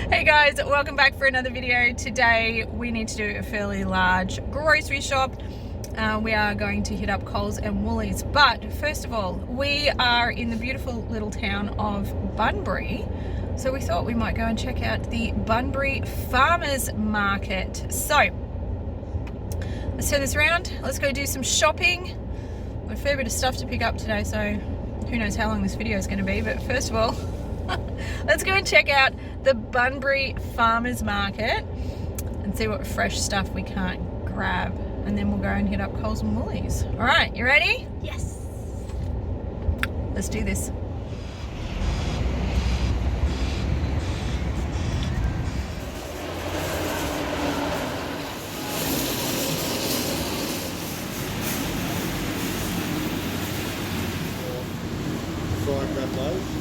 Hey guys, welcome back for another video. Today we need to do a fairly large grocery shop. We are going to hit up Coles and Woolies, but first of all, we are in the beautiful little town of Bunbury, so we thought we might go and check out the Bunbury FarmersMarket. So let's turn this around, let's go do some shopping. Got a fair bit of stuff to pick up today, so who knows how long this video is going to be, but first of all, let's go and check out the Bunbury FarmersMarket and see what fresh stuff we can't grab, and then we'll go and hit up Coles and Woolies. All right, you ready? Yes. Let's do this. Fry crab loaves.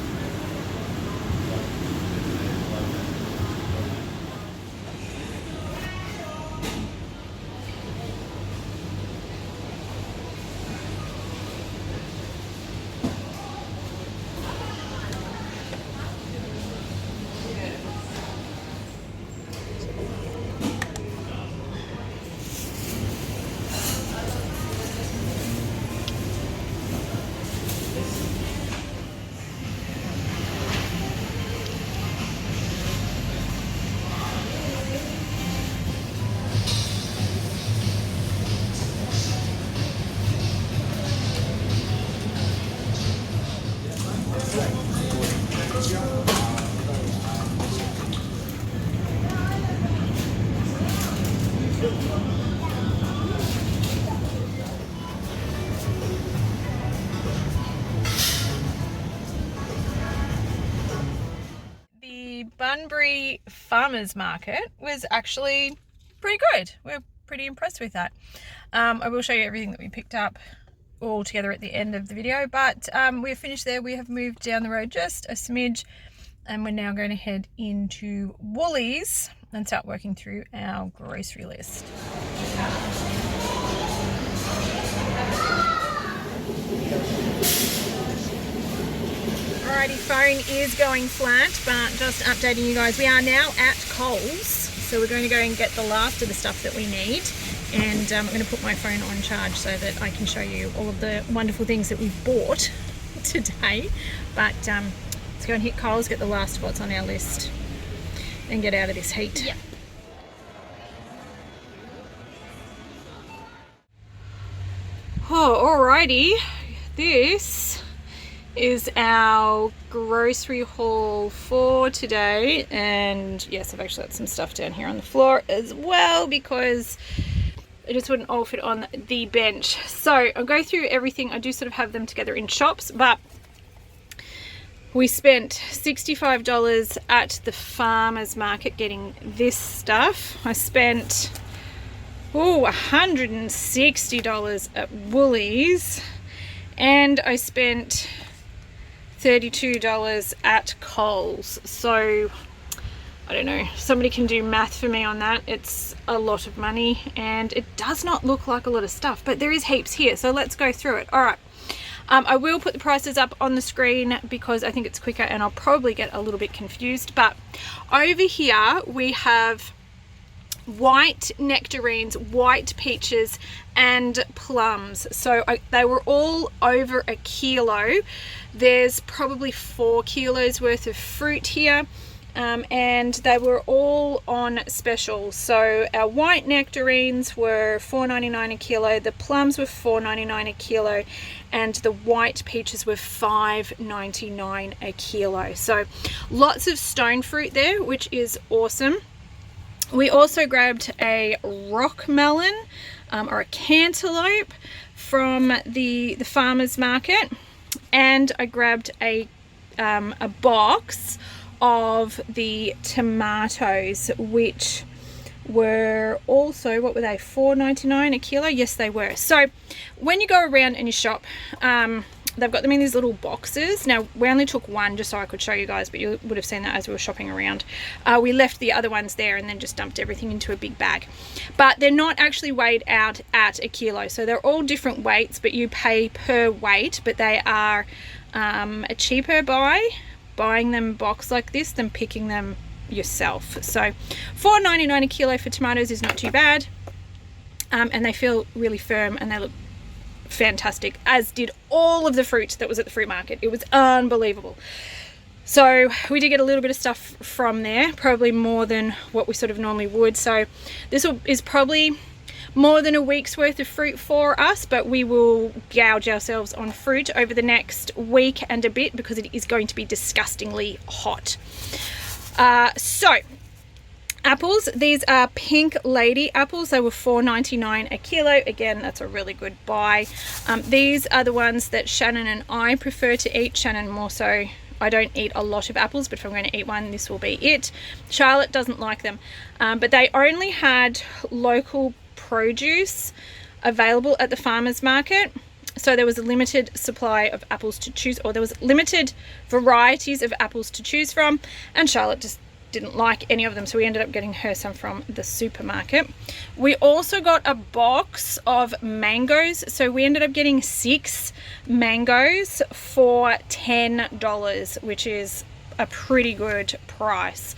The Bunbury FarmersMarket was actually pretty good. We're pretty impressed with that. I will show you everything that we picked up all together at the end of the video, but we're finished there. We have moved down the road just a smidge, and we're now going to head into Woolies and start working through our grocery list. Alrighty, phone is going flat, but just updating you guys, we are now at Coles, so we're going to go and get the last of the stuff that we need, and I'm going to put my phone on charge so that I can show you all of the wonderful things that we've bought today. But let's go and hit Coles, get the last of what's on our list, and get out of this heat. Yep. Oh, alrighty, this is our grocery haul for today, and yes, I've actually got some stuff down here on the floor as well because it just wouldn't all fit on the bench. So I'll go through everything. I do sort of have them together in shops, but we spent $65 at the farmers market getting this stuff. I spent $160 at Woolies, and I spent $32 at Coles. So I don't know, somebody can do math for me on that. It's a lot of money, and it does not look like a lot of stuff, but there is heaps here, so let's go through it. All right, I will put the prices up on the screen because I think it's quicker and I'll probably get a little bit confused. But over here we have white nectarines, white peaches and plums. So they were all over a kilo. There's probably 4 kilos worth of fruit here, and they were all on special. So our white nectarines were $4.99 a kilo, the plums were $4.99 a kilo, and the white peaches were $5.99 a kilo. So lots of stone fruit there, which is awesome. We also grabbed a rock melon or a cantaloupe from the farmers market, and I grabbed a box of the tomatoes, which were also, what were they, $4.99 a kilo? Yes, they were. So when you go around and you shop, they've got them in these little boxes. Now, we only took one just so I could show you guys, but you would have seen that as we were shopping around. We left the other ones there and then just dumped everything into a big bag. But they're not actually weighed out at a kilo. So they're all different weights, but you pay per weight. But they are a cheaper buying them box like this than picking them yourself. So $4.99 a kilo for tomatoes is not too bad, and they feel really firm and they look fantastic, as did all of the fruit that was at the fruit market. It was unbelievable. So we did get a little bit of stuff from there, probably more than what we sort of normally would. So this is probably more than a week's worth of fruit for us, but we will gouge ourselves on fruit over the next week and a bit because it is going to be disgustingly hot. So apples, these are Pink Lady apples. They were $4.99 a kilo. Again, that's a really good buy. These are the ones that Shannon and I prefer to eat. Shannon more so. I don't eat a lot of apples, but if I'm going to eat one, this will be it. Charlotte doesn't like them, but they only had local produce available at the farmers market, so there was a limited supply of apples to choose, or there was limited varieties of apples to choose from, and Charlotte just didn't like any of them, so we ended up getting her some from the supermarket. We also got a box of mangoes, so we ended up getting 6 mangoes for $10, which is a pretty good price.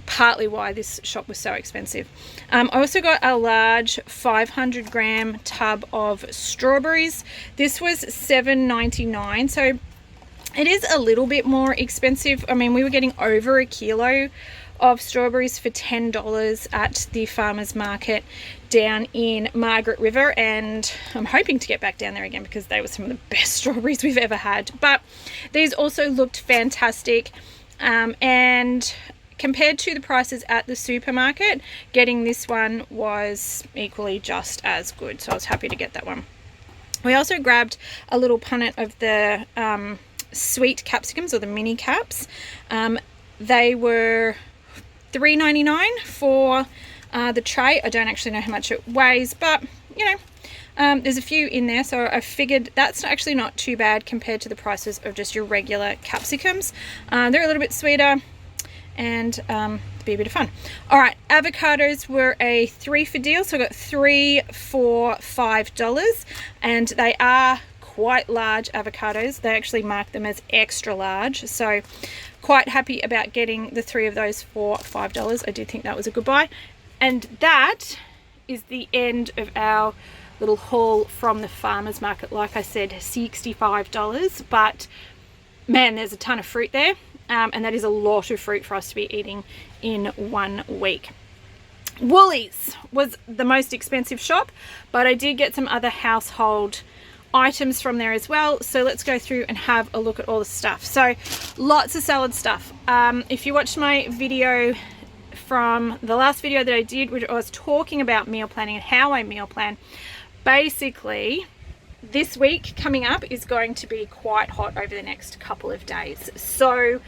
Partly why this shop was so expensive. I also got a large 500 gram tub of strawberries. This was $7.99, so it is a little bit more expensive. I mean, we were getting over a kilo of strawberries for $10 at the farmers market down in Margaret River, and I'm hoping to get back down there again because they were some of the best strawberries we've ever had. But these also looked fantastic, and compared to the prices at the supermarket, getting this one was equally just as good, so I was happy to get that one. We also grabbed a little punnet of the sweet capsicums, or the mini caps. They were $3.99 for the tray. I don't actually know how much it weighs, but you know, there's a few in there, so I figured that's actually not too bad compared to the prices of just your regular capsicums. They're a little bit sweeter, and be a bit of fun. All right, avocados were a 3 for deal, so I got 3 for $5, and they are quite large avocados. They actually mark them as extra large, so quite happy about getting the 3 of those for $5. I did think that was a good buy. And that is the end of our little haul from the farmers market. Like I said, $65, but man, there's a ton of fruit there, and that is a lot of fruit for us to be eating in 1 week. Woolies was the most expensive shop, but I did get some other household items from there as well, so let's go through and have a look at all the stuff. So lots of salad stuff. If you watched my video from the last video that I did, which I was talking about meal planning and how I meal plan, basically this week coming up is going to be quite hot over the next couple of days. So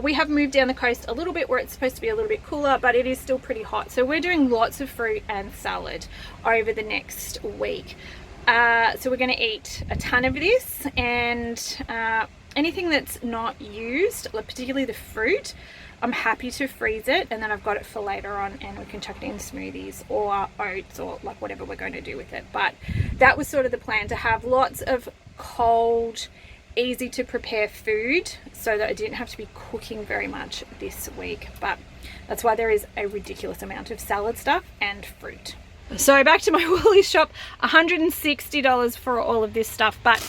we have moved down the coast a little bit where it's supposed to be a little bit cooler, but it is still pretty hot, so we're doing lots of fruit and salad over the next week. So we're going to eat a ton of this, and anything that's not used, particularly the fruit, I'm happy to freeze it, and then I've got it for later on, and we can chuck it in smoothies or oats or like whatever we're going to do with it. But that was sort of the plan, to have lots of cold, easy to prepare food so that I didn't have to be cooking very much this week. But that's why there is a ridiculous amount of salad stuff and fruit. So back to my Woolies shop, $160 for all of this stuff, but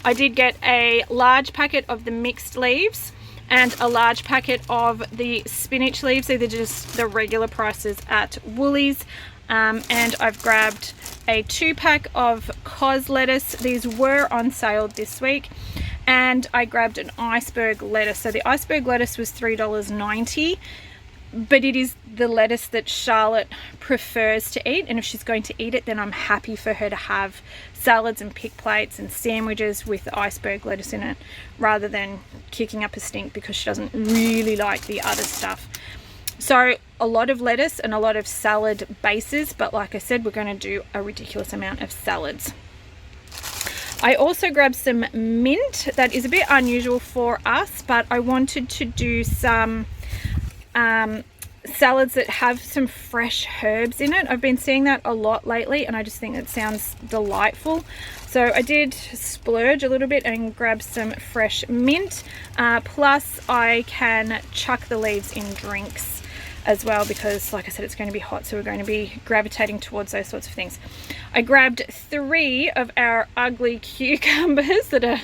I did get a large packet of the mixed leaves and a large packet of the spinach leaves. These are just the regular prices at Woolies. And I've grabbed a 2-pack of cos lettuce. These were on sale this week. And I grabbed an iceberg lettuce. So the iceberg lettuce was $3.90. But it is the lettuce that Charlotte prefers to eat, and if she's going to eat it, then I'm happy for her to have salads and pick plates and sandwiches with iceberg lettuce in it, rather than kicking up a stink because she doesn't really like the other stuff. So a lot of lettuce and a lot of salad bases, but like I said, we're going to do a ridiculous amount of salads. I also grabbed some mint. That is a bit unusual for us, but I wanted to do some salads that have some fresh herbs in it. I've been seeing that a lot lately and I just think it sounds delightful. So I did splurge a little bit and grab some fresh mint. Plus I can chuck the leaves in drinks as well because, like I said, it's going to be hot, so we're going to be gravitating towards those sorts of things. I grabbed 3 of our ugly cucumbers that are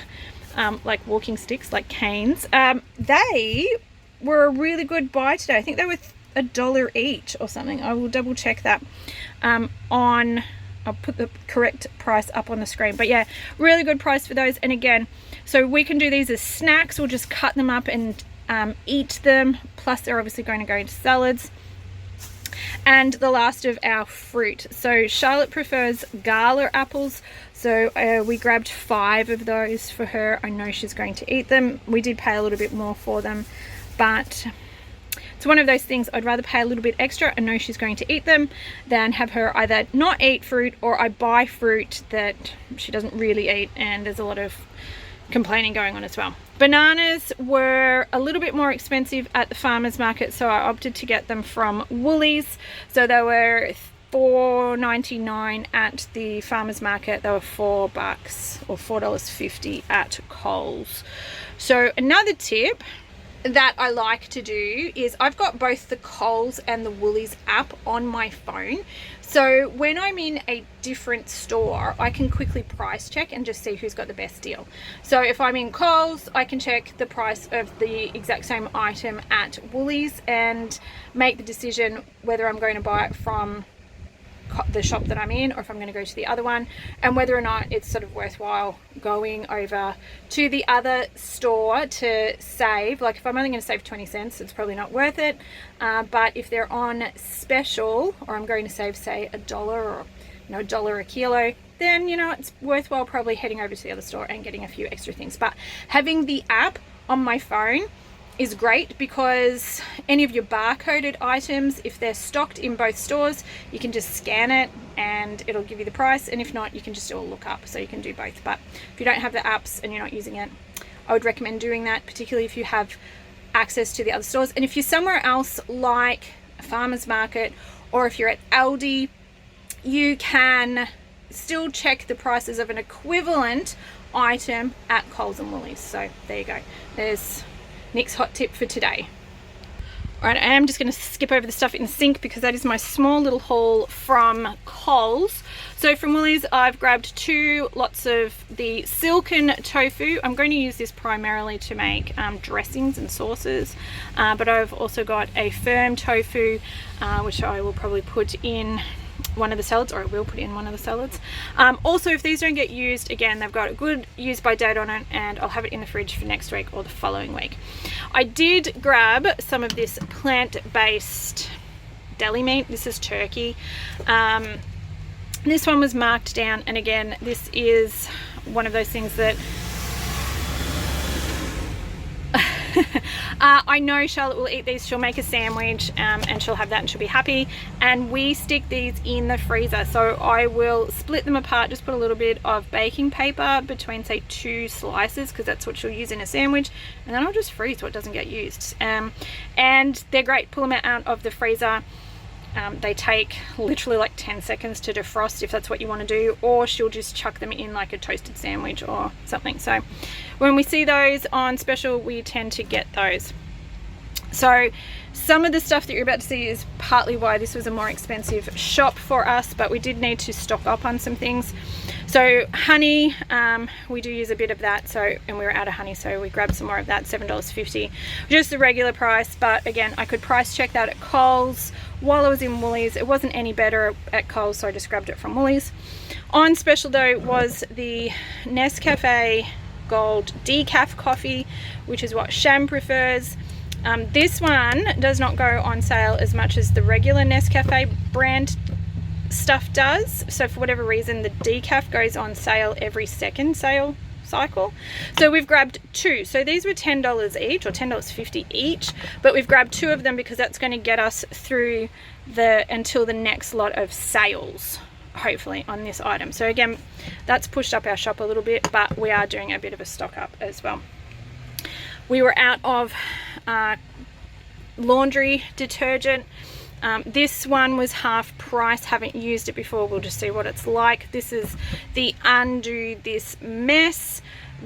like walking sticks, like canes. They were a really good buy today. I think they were $1 each or something. I will double check that. I'll put the correct price up on the screen, but yeah, really good price for those. And again, so we can do these as snacks or just cut them up and eat them. Plus they're obviously going to go into salads. And the last of our fruit. So Charlotte prefers gala apples, so we grabbed 5 of those for her. I know she's going to eat them. We did pay a little bit more for them, but it's one of those things, I'd rather pay a little bit extra and know she's going to eat them than have her either not eat fruit or I buy fruit that she doesn't really eat, and there's a lot of complaining going on as well. Bananas were a little bit more expensive at the farmers market, so I opted to get them from Woolies. So they were $4.99 at the farmers market. They were $4 or $4.50 at Coles. So another tip that I like to do is I've got both the Coles and the Woolies app on my phone. So when I'm in a different store, I can quickly price check and just see who's got the best deal. So if I'm in Coles, I can check the price of the exact same item at Woolies and make the decision whether I'm going to buy it from the shop that I'm in or if I'm going to go to the other one, and whether or not it's sort of worthwhile going over to the other store to save. Like if I'm only going to save 20 cents, it's probably not worth it, but if they're on special or I'm going to save, say, $1 or $1 a kilo, then it's worthwhile probably heading over to the other store and getting a few extra things. But having the app on my phone is great because any of your barcoded items, if they're stocked in both stores, you can just scan it and it'll give you the price, and if not, you can just do a lookup, so you can do both. But if you don't have the apps and you're not using it, I would recommend doing that, particularly if you have access to the other stores. And if you're somewhere else like a farmer's market or if you're at Aldi, you can still check the prices of an equivalent item at Coles and Woolies. So there you go, there's Nick's hot tip for today. Alright, I am just going to skip over the stuff in the sink because that is my small little haul from Coles. So from Woolies, I've grabbed 2 lots of the silken tofu. I'm going to use this primarily to make dressings and sauces, but I've also got a firm tofu, which I will probably put in one of the salads, or I will put in one of the salads. Also, if these don't get used, again, they've got a good use by date on it, and I'll have it in the fridge for next week or the following week. I did grab some of this plant-based deli meat. This is turkey. This one was marked down, and again, this is one of those things that I know Charlotte will eat these. She'll make a sandwich and she'll have that and she'll be happy. And we stick these in the freezer, so I will split them apart, just put a little bit of baking paper between, say, 2 slices, because that's what she'll use in a sandwich, and then I'll just freeze so it doesn't get used. And they're great. Pull them out of the freezer. They take literally like 10 seconds to defrost if that's what you want to do, or she'll just chuck them in like a toasted sandwich or something. So when we see those on special, we tend to get those. So some of the stuff that you're about to see is partly why this was a more expensive shop for us, but we did need to stock up on some things. So honey, we do use a bit of that, so, and we were out of honey, so we grabbed some more of that, $7.50, just the regular price. But again, I could price check that at Coles while I was in Woolies. It wasn't any better at Coles, so I just grabbed it from Woolies. On special though was the Nescafe Gold Decaf coffee, which is what Sham prefers. This one does not go on sale as much as the regular Nescafe brand stuff does. So for whatever reason, the decaf goes on sale every second sale cycle. So we've grabbed 2. So these were $10 each, or $10.50 each, but we've grabbed 2 of them because that's going to get us through until the next lot of sales, hopefully, on this item. So again, that's pushed up our shop a little bit, but we are doing a bit of a stock up as well. We were out of laundry detergent. This one was half price, haven't used it before, we'll just see what it's like. This is the Undo This Mess.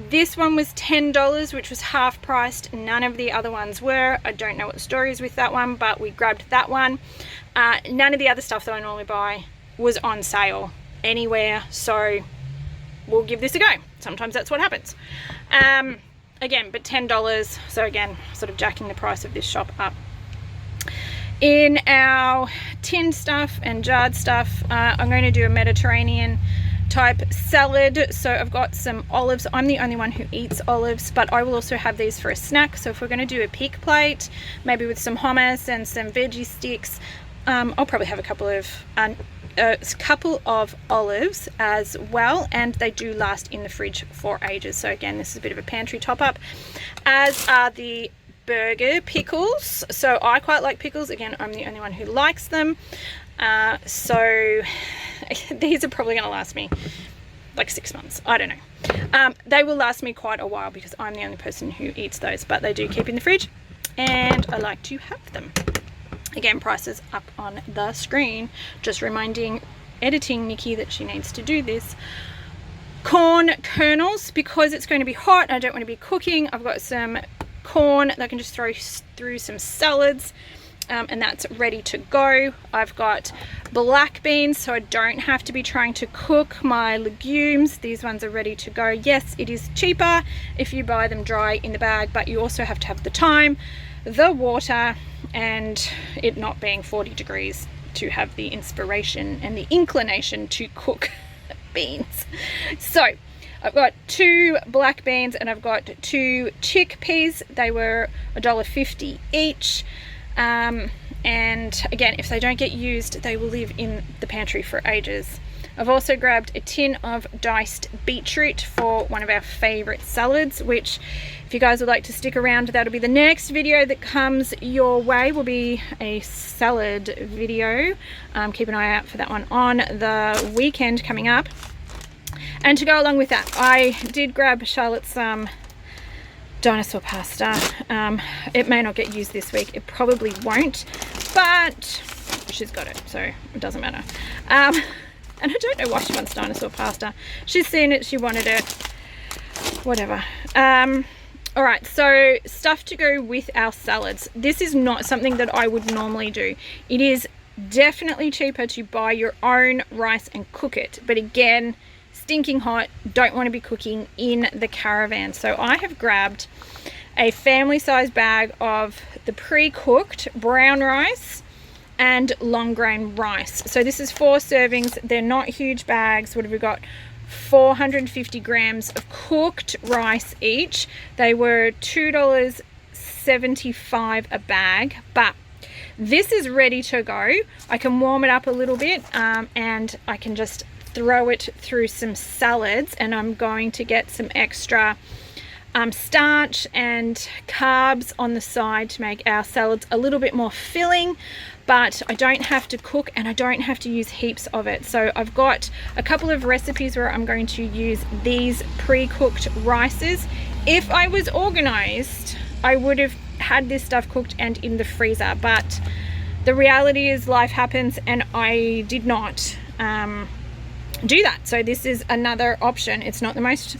This one was $10, which was half priced. None of the other ones were. I don't know what the story is with that one, but we grabbed that one. None of the other stuff that I normally buy was on sale anywhere, so we'll give this a go. Sometimes that's what happens. Again, but $10, so again, sort of jacking the price of this shop up. In our tinned stuff and jarred stuff, I'm going to do a Mediterranean type salad. So I've got some olives. I'm the only one who eats olives, but I will also have these for a snack. So if we're going to do a pick plate, maybe with some hummus and some veggie sticks, I'll probably have a couple of olives as well, and they do last in the fridge for ages. So again, this is a bit of a pantry top up, as are the burger pickles. So I quite like pickles. Again, I'm the only one who likes them. So these are probably going to last me like 6 months. I don't know. They will last me quite a while because I'm the only person who eats those, but they do keep in the fridge and I like to have them. Again, prices up on the screen. Just reminding editing Nikki that she needs to do this. Corn kernels, because it's going to be hot and I don't want to be cooking. I've got some corn that I can just throw through some salads, and that's ready to go. I've got black beans, so I don't have to be trying to cook my legumes. These ones are ready to go. Yes, it is cheaper if you buy them dry in the bag, but you also have to have the time, the water, and it not being 40 degrees to have the inspiration and the inclination to cook beans. So I've got 2 black beans and I've got 2 chickpeas. They were $1.50 each. And again, if they don't get used, they will live in the pantry for ages. I've also grabbed a tin of diced beetroot for one of our favorite salads, which if you guys would like to stick around, that'll be the next video that comes your way, will be a salad video. Keep an eye out for that one on the weekend coming up. And to go along with that, I did grab Charlotte some dinosaur pasta. It may not get used this week, it probably won't, but she's got it, so it doesn't matter. And I don't know why she wants dinosaur pasta. She's seen it, she wanted it, whatever. All right, so stuff to go with our salads. This is not something that I would normally do. It is definitely cheaper to buy your own rice and cook it, but again, stinking hot, don't want to be cooking in the caravan. So I have grabbed a family size bag of the pre-cooked brown rice and long grain rice. So this is 4 servings. They're not huge bags. What have we got? 450 grams of cooked rice each. They were $2.75 a bag, but this is ready to go. I can warm it up a little bit, and I can just throw it through some salads, and I'm going to get some extra starch and carbs on the side to make our salads a little bit more filling, but I don't have to cook and I don't have to use heaps of it. So I've got a couple of recipes where I'm going to use these pre-cooked rices. If I was organized, I would have had this stuff cooked and in the freezer, but the reality is life happens and I did not do that. So this is another option. It's not the most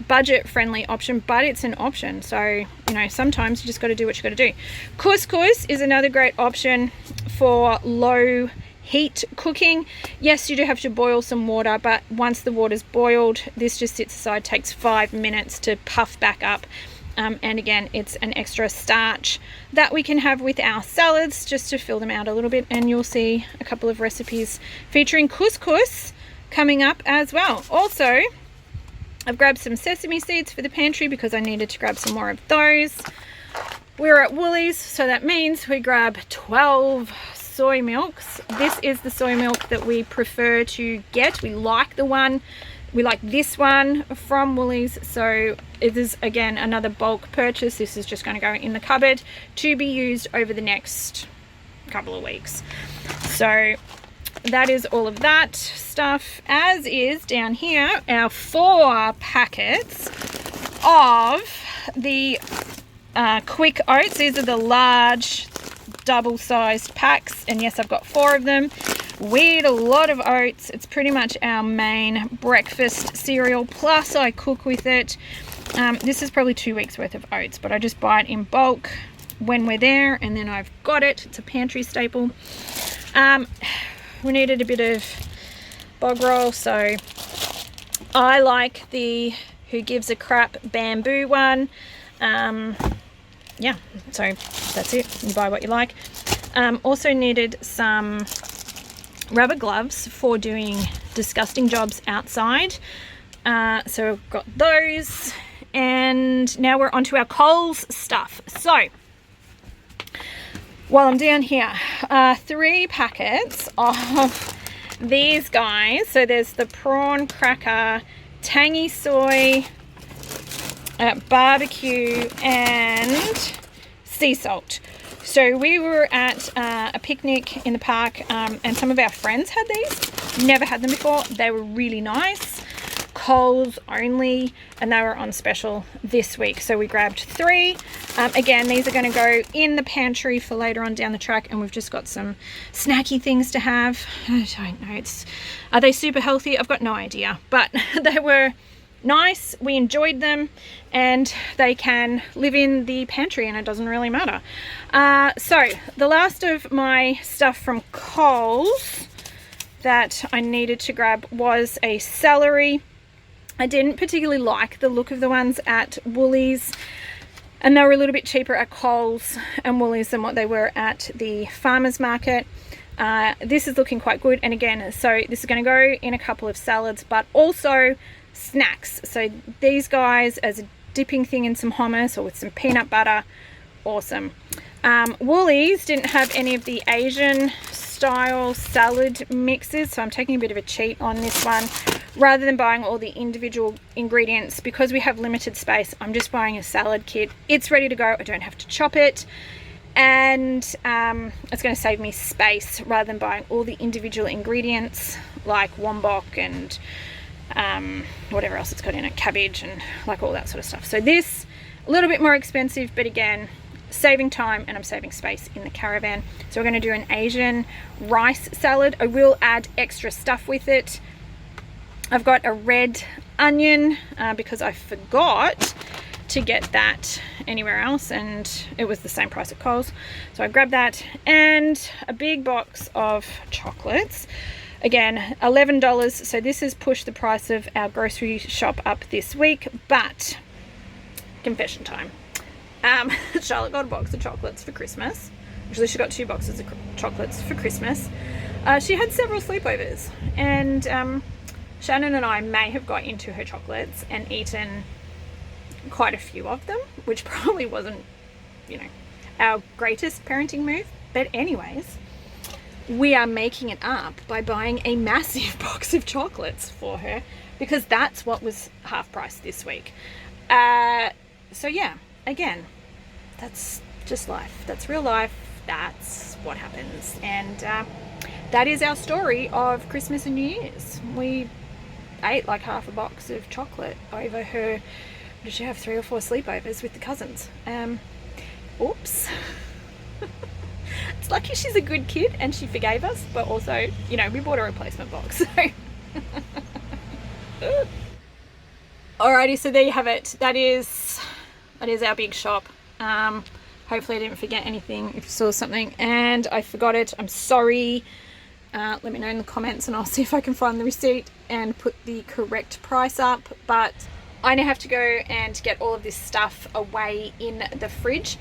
budget friendly option, but it's an option. So, you know, sometimes you just got to do what you got to do. Couscous is another great option for low heat cooking. Yes, you do have to boil some water, but once the water's boiled, this just sits aside, takes 5 minutes to puff back up. And again, it's an extra starch that we can have with our salads just to fill them out a little bit, and you'll see a couple of recipes featuring couscous coming up as well. Also, I've grabbed some sesame seeds for the pantry because I needed to grab some more of those. We're at Woolies, so that means we grab 12 soy milks. This is the soy milk that we prefer to get. We like this one from Woolies, so it is again another bulk purchase. This is just going to go in the cupboard to be used over the next couple of weeks. So that is all of that stuff, as is down here our 4 packets of the quick oats. These are the large double-sized packs, and yes, I've got 4 of them. We eat a lot of oats. It's pretty much our main breakfast cereal, plus I cook with it. This is probably 2 weeks worth of oats, but I just buy it in bulk when we're there, and then I've got it. It's a pantry staple. We needed a bit of bog roll, so I like the Who Gives a Crap bamboo one. Yeah, so that's it. You buy what you like. Also needed some rubber gloves for doing disgusting jobs outside. So I've got those, and now we're onto our Coles stuff. So while I'm down here, 3 packets of these guys. So there's the prawn cracker, tangy soy, barbecue, and sea salt. So we were at a picnic in the park, and some of our friends had these. Never had them before. They were really nice. Coles only, and they were on special this week, so we grabbed 3. Again, these are going to go in the pantry for later on down the track, and we've just got some snacky things to have. I don't know, are they super healthy? I've got no idea, but they were nice. We enjoyed them, and they can live in the pantry, and it doesn't really matter. So the last of my stuff from Coles that I needed to grab was a celery. I didn't particularly like the look of the ones at Woolies, and they were a little bit cheaper at Coles and Woolies than what they were at the farmers market. This is looking quite good, and again, so this is going to go in a couple of salads, but also snacks. So these guys as a dipping thing in some hummus or with some peanut butter, awesome. Woolies didn't have any of the Asian style salad mixes, so I'm taking a bit of a cheat on this one. Rather than buying all the individual ingredients, because we have limited space, I'm just buying a salad kit. It's ready to go. I don't have to chop it, and it's going to save me space rather than buying all the individual ingredients like wombok and whatever else it's got in it, cabbage and like all that sort of stuff. So this, a little bit more expensive, but again, saving time, and I'm saving space in the caravan. So we're going to do an Asian rice salad. I will add extra stuff with it. I've got a red onion because I forgot to get that anywhere else, and it was the same price at Coles, so I grabbed that, and a big box of chocolates. Again, $11, so this has pushed the price of our grocery shop up this week. But confession time, Charlotte got a box of chocolates for Christmas. Actually, she got 2 boxes of chocolates for Christmas. She had several sleepovers, and Shannon and I may have got into her chocolates and eaten quite a few of them, which probably wasn't, you know, our greatest parenting move. But anyways, we are making it up by buying a massive box of chocolates for her, because that's what was half price this week. So yeah, again, that's just life. That's real life. That's what happens. And that is our story of Christmas and New Year's. We ate like half a box of chocolate over her, did she have 3 or 4 sleepovers with the cousins? Oops. It's lucky she's a good kid and she forgave us, but also, you know, we bought a replacement box. So. Alrighty, so there you have it. That is our big shop. Hopefully I didn't forget anything. If you saw something and I forgot it, I'm sorry. Let me know in the comments, and I'll see if I can find the receipt and put the correct price up. But I now have to go and get all of this stuff away in the fridge.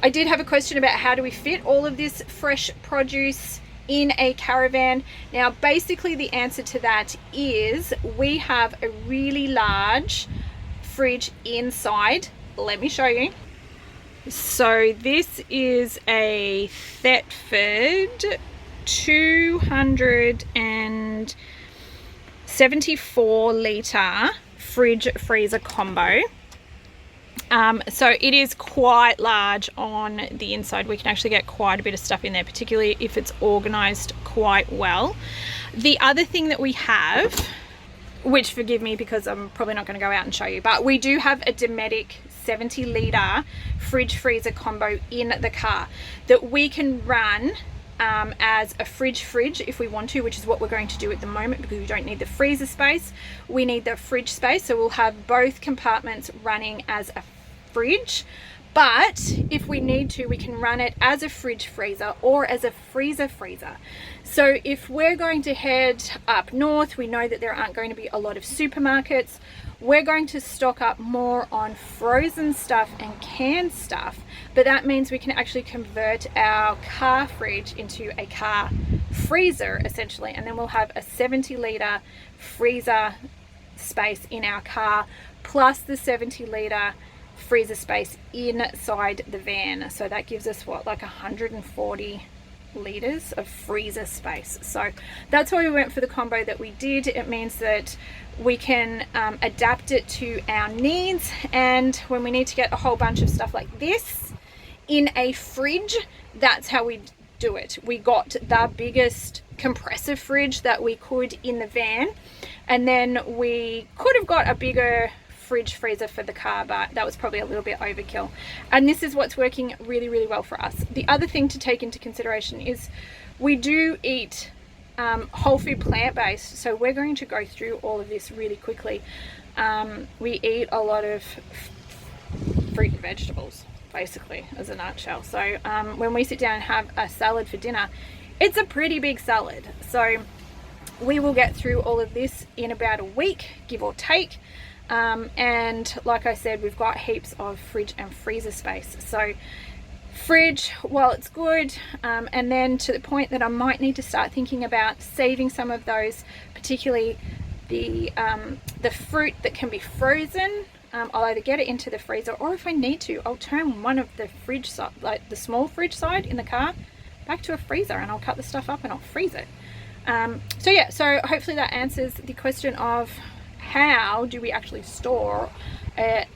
I did have a question about how do we fit all of this fresh produce in a caravan. Now basically the answer to that is we have a really large fridge inside. Let me show you. So this is a Thetford 274 litre fridge freezer combo. So it is quite large on the inside. We can actually get quite a bit of stuff in there, particularly if it's organized quite well. The other thing that we have, which forgive me because I'm probably not going to go out and show you, but we do have a Dometic 70 litre fridge freezer combo in the car that we can run as a fridge if we want to, which is what we're going to do at the moment because we don't need the freezer space. We need the fridge space, so we'll have both compartments running as a fridge. But if we need to, we can run it as a fridge freezer or as a freezer. So if we're going to head up north, we know that there aren't going to be a lot of supermarkets. We're going to stock up more on frozen stuff and canned stuff, but that means we can actually convert our car fridge into a car freezer essentially, and then we'll have a 70 litre freezer space in our car plus the 70 litre freezer space inside the van. So that gives us what, like 140 litres of freezer space. So that's why we went for the combo that we did. It means that we can adapt it to our needs, and when we need to get a whole bunch of stuff like this in a fridge, that's how we do it. We got the biggest compressor fridge that we could in the van, and then we could have got a bigger fridge freezer for the car, but that was probably a little bit overkill, and this is what's working really well for us. The other thing to take into consideration is we do eat whole food plant-based, so we're going to go through all of this really quickly. We eat a lot of fruit and vegetables basically, as a nutshell. So when we sit down and have a salad for dinner, it's a pretty big salad. So we will get through all of this in about a week, give or take. And like I said, we've got heaps of fridge and freezer space. So fridge, while it's good, and then to the point that I might need to start thinking about saving some of those, particularly the fruit that can be frozen. I'll either get it into the freezer, or if I need to, I'll turn one of the fridge side, like the small fridge side in the car, back to a freezer, and I'll cut the stuff up and I'll freeze it. So yeah, so hopefully that answers the question of how do we actually store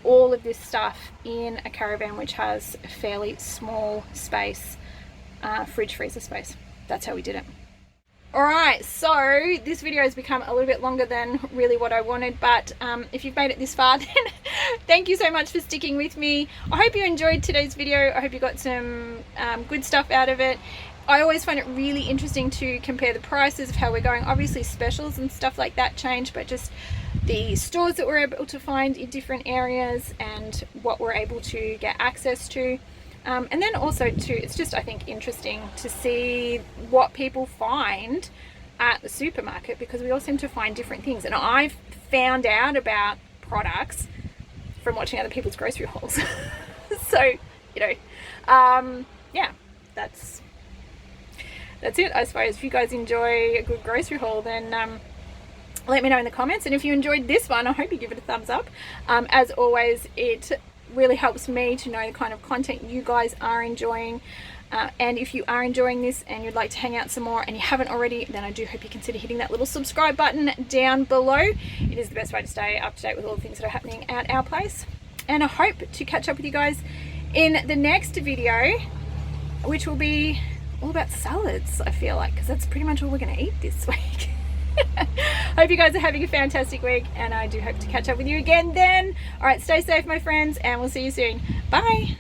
all of this stuff in a caravan which has a fairly small space, fridge freezer space. That's how we did it. Alright, so this video has become a little bit longer than really what I wanted, but if you've made it this far, then thank you so much for sticking with me. I hope you enjoyed today's video. I hope you got some good stuff out of it. I always find it really interesting to compare the prices of how we're going. Obviously specials and stuff like that change, but just the stores that we're able to find in different areas and what we're able to get access to. And then also too, it's just, I think, interesting to see what people find at the supermarket, because we all seem to find different things. And I've found out about products from watching other people's grocery hauls. So, you know, yeah, that's it, I suppose. If you guys enjoy a good grocery haul, then let me know in the comments. And if you enjoyed this one, I hope you give it a thumbs up. As always, it really helps me to know the kind of content you guys are enjoying. And if you are enjoying this and you'd like to hang out some more and you haven't already, then I do hope you consider hitting that little subscribe button down below. It is the best way to stay up to date with all the things that are happening at our place. And I hope to catch up with you guys in the next video, which will be all about salads, I feel like, because that's pretty much all we're going to eat this week. Hope you guys are having a fantastic week, and I do hope to catch up with you again then. All right, stay safe, my friends, and we'll see you soon. Bye.